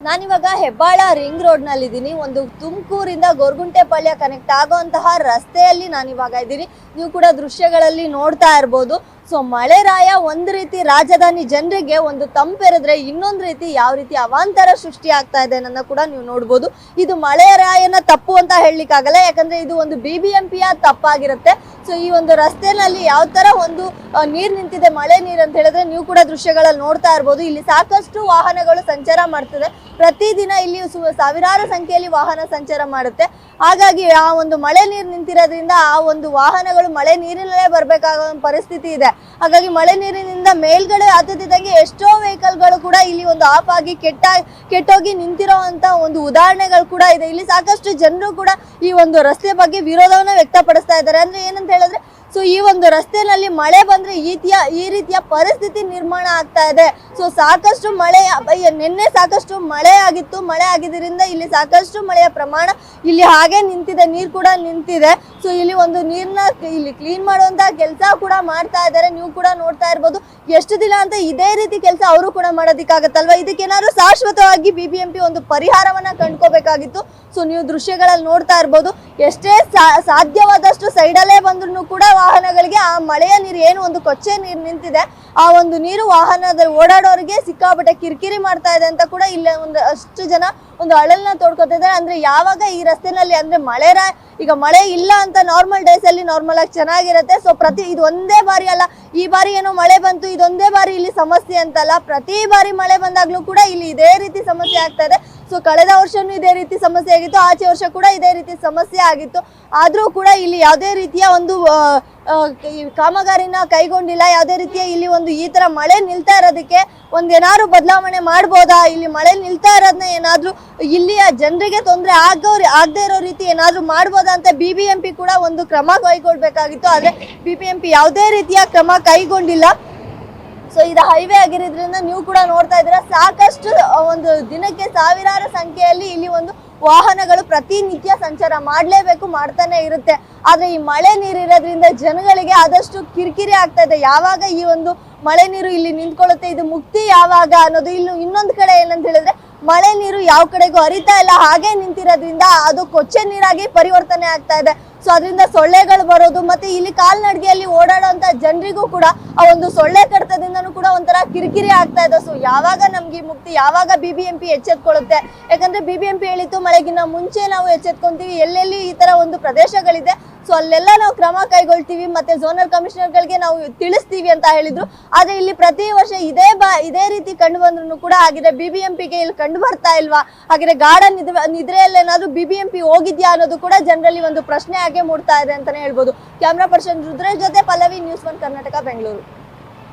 ನಾನಿವಾಗ Hebbal ring road ನಲ್ಲಿ ಇದ್ದೀನಿ. ಒಂದು ತುಮಕೂರಿಂದ ಗೊರಗುಂಟೆಪಾಳ್ಯ ಕನೆಕ್ಟ್ ಆಗುವಂತಹ ರಸ್ತೆಯಲ್ಲಿ ನಾನಿವಾಗ ಇದ್ದೀನಿ. ನೀವು ಕೂಡ ದೃಶ್ಯಗಳಲ್ಲಿ ನೋಡ್ತಾ ಇರಬಹುದು. ಸೊ ಮಳೆರಾಯ ಒಂದು ರೀತಿ ರಾಜಧಾನಿ ಜನರಿಗೆ ಒಂದು ತಂಪೆರೆದ್ರೆ ಇನ್ನೊಂದು ರೀತಿ ಯಾವ ರೀತಿ ಅವಾಂತರ ಸೃಷ್ಟಿ ಆಗ್ತಾ ಇದೆ ಅನ್ನೋದನ್ನ ಕೂಡ ನೀವು ನೋಡ್ಬೋದು. ಇದು ಮಳೆರಾಯನ ತಪ್ಪು ಅಂತ ಹೇಳಲಿಕ್ಕಾಗಲ್ಲ, ಯಾಕಂದ್ರೆ ಇದು ಒಂದು BBMPಯ ತಪ್ಪಾಗಿರುತ್ತೆ. ಸೊ ಈ ಒಂದು ರಸ್ತೆನಲ್ಲಿ ಯಾವ ತರ ಒಂದು ನೀರು ನಿಂತಿದೆ, ಮಳೆ ನೀರು ಅಂತ ಹೇಳಿದ್ರೆ ನೀವು ಕೂಡ ದೃಶ್ಯಗಳಲ್ಲಿ ನೋಡ್ತಾ ಇರ್ಬೋದು. ಇಲ್ಲಿ ಸಾಕಷ್ಟು ವಾಹನಗಳು ಸಂಚಾರ ಮಾಡ್ತದೆ. ಪ್ರತಿದಿನ ಇಲ್ಲಿ ಸಾವಿರಾರು ಸಂಖ್ಯೆಯಲ್ಲಿ ವಾಹನ ಸಂಚಾರ ಮಾಡುತ್ತೆ. ಹಾಗಾಗಿ ಆ ಒಂದು ಮಳೆ ನೀರು ನಿಂತಿರೋದ್ರಿಂದ ಆ ಒಂದು ವಾಹನಗಳು ಮಳೆ ನೀರಿನಲ್ಲೇ ಬರ್ಬೇಕಾಗೋ ಪರಿಸ್ಥಿತಿ ಇದೆ. ಹಾಗಾಗಿ ಮಳೆ ನೀರಿನಿಂದ ಮೇಲ್ಗಡೆ ಹತ್ತುತ್ತಿದ್ದಂಗೆ ಎಷ್ಟೋ ವೆಹಿಕಲ್ಗಳು ಕೂಡ ಇಲ್ಲಿ ಒಂದು ಆಫ್ ಆಗಿ ಕೆಟ್ಟೋಗಿ ನಿಂತಿರೋಂತ ಒಂದು ಉದಾಹರಣೆಗಳು ಕೂಡ ಇದೆ. ಇಲ್ಲಿ ಸಾಕಷ್ಟು ಜನರು ಕೂಡ ಈ ಒಂದು ರಸ್ತೆ ಬಗ್ಗೆ ವಿರೋಧವನ್ನ ವ್ಯಕ್ತಪಡಿಸ್ತಾ ಇದ್ದಾರೆ. ಅಂದ್ರೆ ಏನಂತ ಹೇಳಿದ್ರೆ, ಸೊ ಈ ಒಂದು ರಸ್ತೆನಲ್ಲಿ ಮಳೆ ಬಂದ್ರೆ ಈ ರೀತಿಯ ಪರಿಸ್ಥಿತಿ ನಿರ್ಮಾಣ ಆಗ್ತಾ ಇದೆ. ಸೊ ಸಾಕಷ್ಟು ಮಳೆ, ನಿನ್ನೆ ಸಾಕಷ್ಟು ಮಳೆ ಆಗಿತ್ತು. ಮಳೆ ಆಗಿದ್ದರಿಂದ ಇಲ್ಲಿ ಸಾಕಷ್ಟು ಮಳೆಯ ಪ್ರಮಾಣ ಇಲ್ಲಿ ಹಾಗೆ ನಿಂತಿದೆ, ನೀರು ಕೂಡ ನಿಂತಿದೆ. ಸೊ ಇಲ್ಲಿ ಒಂದು ನೀರ್ನ ಇಲ್ಲಿ ಕ್ಲೀನ್ ಮಾಡುವಂತ ಕೆಲಸ ಕೂಡ ಮಾಡ್ತಾ ಇದ್ದಾರೆ. ನೀವು ಕೂಡ ನೋಡ್ತಾ ಇರ್ಬೋದು. ಎಷ್ಟು ದಿನ ಅಂತ ಇದೇ ರೀತಿ ಕೆಲಸ ಅವರು ಕೂಡ ಮಾಡೋದಿಕ್ಕಾಗತ್ತಲ್ವಾ? ಇದಕ್ಕೇನಾದ್ರು ಶಾಶ್ವತವಾಗಿ BBMP ಒಂದು ಪರಿಹಾರವನ್ನ ಕಂಡ್ಕೋಬೇಕಾಗಿತ್ತು. ಸೊ ನೀವು ದೃಶ್ಯಗಳಲ್ಲಿ ನೋಡ್ತಾ ಇರ್ಬೋದು. ಎಷ್ಟೇ ಸಾಧ್ಯವಾದಷ್ಟು ಸೈಡಲ್ಲೇ ಬಂದ್ರು ಕೂಡ ವಾಹನಗಳಿಗೆ ಆ ಮಳೆಯ ನೀರು, ಏನು ಒಂದು ಕೊಚ್ಚೆ ನೀರು ನಿಂತಿದೆ, ಆ ಒಂದು ನೀರು ವಾಹನದಲ್ಲಿ ಓಡಾಡೋರಿಗೆ ಸಿಕ್ಕಾಪಟ್ಟೆ ಕಿರಿಕಿರಿ ಮಾಡ್ತಾ ಇದೆ ಅಂತ ಕೂಡ ಇಲ್ಲ ಒಂದು ಅಷ್ಟು ಜನ ಒಂದು ಅಳಲ್ನ ತೋಡ್ಕೊತಾ ಇದ್ದಾರೆ. ಅಂದ್ರೆ ಯಾವಾಗ ಈ ರಸ್ತೆನಲ್ಲಿ ಅಂದ್ರೆ ಈಗ ಮಳೆ ಇಲ್ಲ ಅಂತ ನಾರ್ಮಲ್ ಡೇಸ್ ಅಲ್ಲಿ ನಾರ್ಮಲ್ ಆಗಿ ಚೆನ್ನಾಗಿರುತ್ತೆ. ಸೊ ಇದು ಒಂದೇ ಬಾರಿ ಅಲ್ಲ, ಈ ಬಾರಿ ಏನೋ ಮಳೆ ಬಂತು ಇದೊಂದೇ ಬಾರಿ ಇಲ್ಲಿ ಸಮಸ್ಯೆ ಅಂತಲ್ಲ, ಪ್ರತಿ ಬಾರಿ ಮಳೆ ಬಂದಾಗ್ಲೂ ಕೂಡ ಇಲ್ಲಿ ಇದೇ ರೀತಿ ಸಮಸ್ಯೆ ಆಗ್ತಾ ಇದೆ. ಸೊ ಕಳೆದ ವರ್ಷನೂ ಇದೇ ರೀತಿ ಸಮಸ್ಯೆ ಆಗಿತ್ತು, ಆಚೆ ವರ್ಷ ಕೂಡ ಇದೇ ರೀತಿ ಸಮಸ್ಯೆ ಆಗಿತ್ತು. ಆದ್ರೂ ಕೂಡ ಇಲ್ಲಿ ಯಾವುದೇ ರೀತಿಯ ಒಂದು ಕಾಮಗಾರಿನ ಕೈಗೊಂಡಿಲ್ಲ. ಯಾವುದೇ ರೀತಿಯ ಇಲ್ಲಿ ಒಂದು ಈ ತರ ಮಳೆ ನಿಲ್ತಾ ಇರೋದಕ್ಕೆ ಒಂದೇನಾದ್ರು ಬದಲಾವಣೆ ಮಾಡ್ಬೋದಾ? ಇಲ್ಲಿ ಮಳೆ ನಿಲ್ತಾ ಇರೋದನ್ನ ಏನಾದ್ರು ಇಲ್ಲಿಯ ಜನರಿಗೆ ತೊಂದರೆ ಆಗದೆ ಇರೋ ರೀತಿ ಏನಾದ್ರು ಮಾಡ್ಬೋದಾ ಅಂತ BBMP ಕೂಡ ಒಂದು ಕ್ರಮ ಕೈಗೊಳ್ಬೇಕಾಗಿತ್ತು. ಆದ್ರೆ BBMP ಯಾವುದೇ ರೀತಿಯ ಕ್ರಮ ಕೈಗೊಂಡಿಲ್ಲ. ಸೊ ಇದು ಹೈವೇ ಆಗಿರೋದ್ರಿಂದ ನೀವು ಕೂಡ ನೋಡ್ತಾ ಇದ್ದೀರಾ, ಸಾಕಷ್ಟು ಒಂದು ದಿನಕ್ಕೆ ಸಾವಿರಾರು ಸಂಖ್ಯೆಯಲ್ಲಿ ಇಲ್ಲಿ ಒಂದು ವಾಹನಗಳು ಪ್ರತಿನಿತ್ಯ ಸಂಚಾರ ಮಾಡಲೇಬೇಕು, ಮಾಡ್ತಾನೆ ಇರುತ್ತೆ. ಆದ್ರೆ ಈ ಮಳೆ ನೀರು ಇರೋದ್ರಿಂದ ಜನಗಳಿಗೆ ಆದಷ್ಟು ಕಿರಿಕಿರಿ ಆಗ್ತಾ ಇದೆ. ಯಾವಾಗ ಈ ಒಂದು ಮಳೆ ನೀರು ಇಲ್ಲಿ ನಿಂತ್ಕೊಳ್ಳುತ್ತೆ, ಇದು ಮುಕ್ತಿ ಯಾವಾಗ ಅನ್ನೋದು. ಇನ್ನೊಂದು ಕಡೆ ಏನಂತ ಹೇಳಿದ್ರೆ, ಮಳೆ ನೀರು ಯಾವ ಕಡೆಗೂ ಹರಿತಾ ಇಲ್ಲ, ಹಾಗೆ ನಿಂತಿರೋದ್ರಿಂದ ಅದು ಕೊಚ್ಚೆ ನೀರಾಗಿ ಪರಿವರ್ತನೆ ಆಗ್ತಾ ಇದೆ. ಸೊ ಅದರಿಂದ ಸೊಳ್ಳೆಗಳು ಬರೋದು, ಮತ್ತೆ ಇಲ್ಲಿ ಕಾಲ್ನಡಿಗೆಯಲ್ಲಿ ಓಡಾಡುವಂತ ಜನರಿಗೂ ಕೂಡ ಆ ಒಂದು ಸೊಳ್ಳೆ ಕಡಿತದಿಂದನೂ ಕೂಡ ಒಂಥರ ಕಿರಿಕಿರಿ ಆಗ್ತಾ ಇದೆ. ಸೊ ಯಾವಾಗ ನಮ್ಗೆ ಮುಕ್ತಿ, ಯಾವಾಗ BBMP ಎಚ್ಚೆತ್ಕೊಳ್ಳುತ್ತೆ? ಯಾಕಂದ್ರೆ BBMP ಹೇಳಿತ್ತು ಮಳೆಗಿನ್ನ ಮುಂಚೆ ನಾವು ಎಚ್ಚೆತ್ಕೊಂತೀವಿ, ಎಲ್ಲೆಲ್ಲಿ ಈ ತರ ಒಂದು ಪ್ರದೇಶಗಳಿದೆ ಸೊ ಅಲ್ಲೆಲ್ಲ ನಾವು ಕ್ರಮ ಕೈಗೊಳ್ತೀವಿ, ಮತ್ತೆ ಝೋನಲ್ ಕಮಿಷನರ್ಗಳಿಗೆ ನಾವು ತಿಳಿಸ್ತೀವಿ ಅಂತ ಹೇಳಿದ್ರು. ಆದ್ರೆ ಇಲ್ಲಿ ಪ್ರತಿ ವರ್ಷ ಇದೇ ರೀತಿ ಕಂಡು ಬಂದ್ರು ಕೂಡ ಹಾಗಿದ್ರೆ BBMPಗೆ ಇಲ್ಲಿ ಕಂಡು ಬರ್ತಾ ಇಲ್ವಾ? ಹಾಗಿದ್ರೆ ಗಾಢ ನಿದ್ರೆಯಲ್ಲಿ ಏನಾದ್ರು BBMP ಹೋಗಿದ್ಯಾ ಅನ್ನೋದು ಕೂಡ ಜನರಲ್ಲಿ ಒಂದು ಪ್ರಶ್ನೆ ಆಗಿ ಮೂಡ್ತಾ ಇದೆ ಅಂತಾನೆ ಹೇಳ್ಬೋದು. ಕ್ಯಾಮ್ರಾ ಪರ್ಸನ್ ರುದ್ರೇಶ್ ಜೊತೆ ಪಲ್ಲವಿ, News1 ಕರ್ನಾಟಕ, ಬೆಂಗಳೂರು.